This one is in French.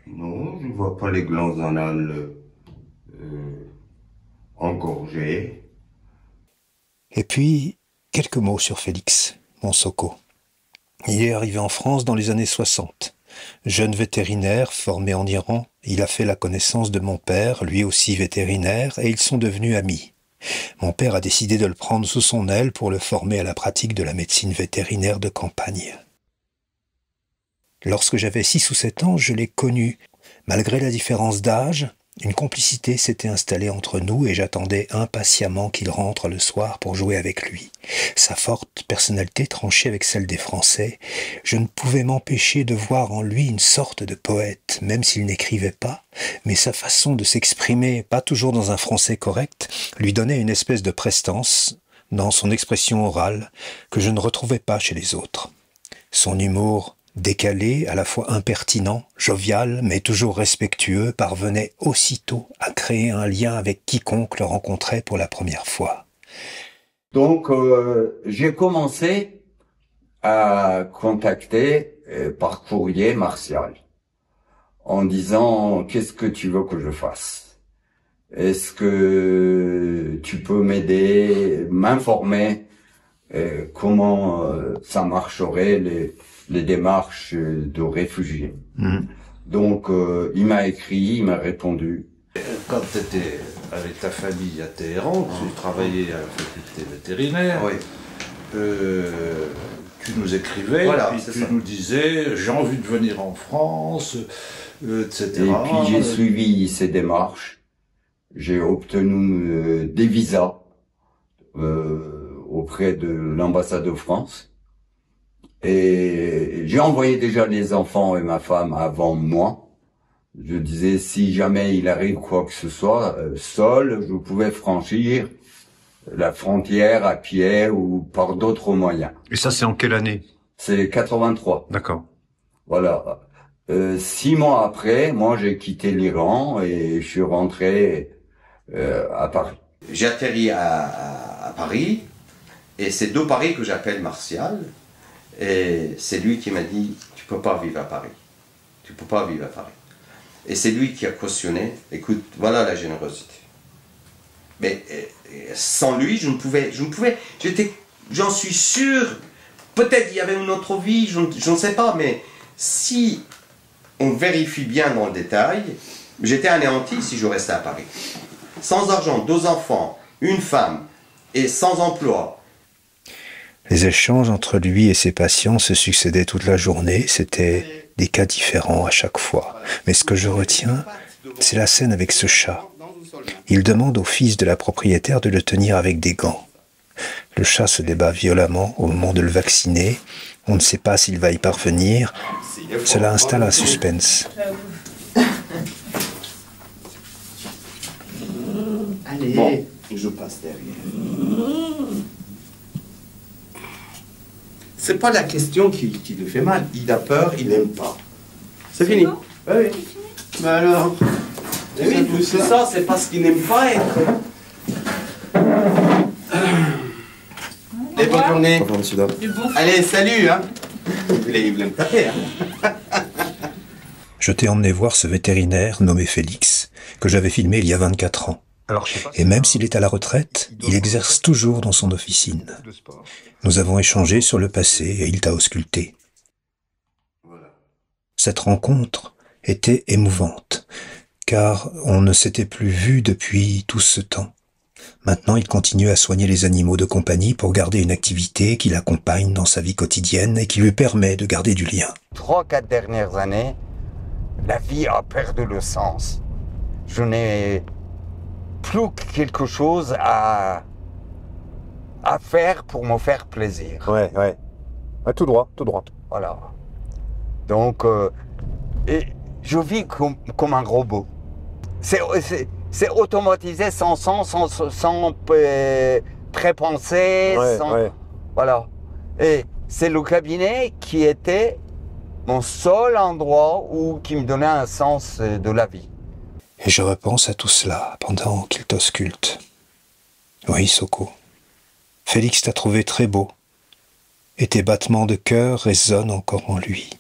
Non, je ne vois pas les glands anales engorgés. Et puis, quelques mots sur Félix, mon Soko. Il est arrivé en France dans les années 60. Jeune vétérinaire formé en Iran, il a fait la connaissance de mon père, lui aussi vétérinaire, et ils sont devenus amis. Mon père a décidé de le prendre sous son aile pour le former à la pratique de la médecine vétérinaire de campagne. Lorsque j'avais 6 ou 7 ans, je l'ai connu. Malgré la différence d'âge, une complicité s'était installée entre nous et j'attendais impatiemment qu'il rentre le soir pour jouer avec lui. Sa forte personnalité tranchait avec celle des Français. Je ne pouvais m'empêcher de voir en lui une sorte de poète, même s'il n'écrivait pas, mais sa façon de s'exprimer, pas toujours dans un français correct, lui donnait une espèce de prestance dans son expression orale que je ne retrouvais pas chez les autres. Son humour décalé, à la fois impertinent, jovial, mais toujours respectueux, parvenait aussitôt à créer un lien avec quiconque le rencontrait pour la première fois. Donc, j'ai commencé à contacter par courrier Martial en disant qu'est-ce que tu veux que je fasse? Est-ce que tu peux m'aider, m'informer comment ça marcherait les démarches de réfugiés? Donc, il m'a écrit, il m'a répondu. Quand tu étais avec ta famille à Téhéran, tu travaillais à la faculté vétérinaire, Oui. tu nous écrivais, Voilà, puis c'est tu ça. nous disais j'ai envie de venir en France, etc. Et puis j'ai suivi ces démarches. J'ai obtenu des visas auprès de l'ambassade de France. Et j'ai envoyé déjà les enfants et ma femme avant moi. Je disais, si jamais il arrive quoi que ce soit, seul, je pouvais franchir la frontière à pied ou par d'autres moyens. Et ça, c'est en quelle année? C'est 83. D'accord. Voilà. 6 mois après, moi j'ai quitté l'Iran et je suis rentré à Paris. J'ai atterri à Paris, et c'est de Paris que j'appelle Martial, et c'est lui qui m'a dit « Tu peux pas vivre à Paris, tu peux pas vivre à Paris ». Et c'est lui qui a cautionné « Écoute, voilà la générosité ». Mais sans lui, j'en suis sûr, peut-être il y avait une autre vie, je ne sais pas, mais si on vérifie bien dans le détail, j'étais anéanti si je restais à Paris. Sans argent, 2 enfants, une femme, et sans emploi. Les échanges entre lui et ses patients se succédaient toute la journée, c'était des cas différents à chaque fois. Mais ce que je retiens, c'est la scène avec ce chat. Il demande au fils de la propriétaire de le tenir avec des gants. Le chat se débat violemment au moment de le vacciner. On ne sait pas s'il va y parvenir. Cela installe un suspense. Allez, bon, je passe derrière. C'est pas la question qui le fait mal. Il a peur, il n'aime pas. C'est fini. Bon, Oui. Mais alors, oui, tout ça, c'est parce qu'il n'aime pas être. Et bonne journée. Au revoir, monsieur Dame. Allez, salut, hein. Il voulait me taper, hein. Je t'ai emmené voir ce vétérinaire nommé Félix, que j'avais filmé il y a 24 ans. Et même s'il est à la retraite, il exerce toujours dans son officine. Nous avons échangé sur le passé et il t'a ausculté. Cette rencontre était émouvante, car on ne s'était plus vu depuis tout ce temps. Maintenant, il continue à soigner les animaux de compagnie pour garder une activité qui l'accompagne dans sa vie quotidienne et qui lui permet de garder du lien. 3-4 dernières années, la vie a perdu le sens. Je n'ai plus quelque chose à faire pour me faire plaisir. Ouais. Tout droit. Voilà. Donc, et je vis comme un robot. C'est automatisé sans prépenser. Voilà. Et c'est le cabinet qui était mon seul endroit qui me donnait un sens de la vie. Et je repense à tout cela pendant qu'il t'ausculte. Oui, Soko. Félix t'a trouvé très beau, et tes battements de cœur résonnent encore en lui.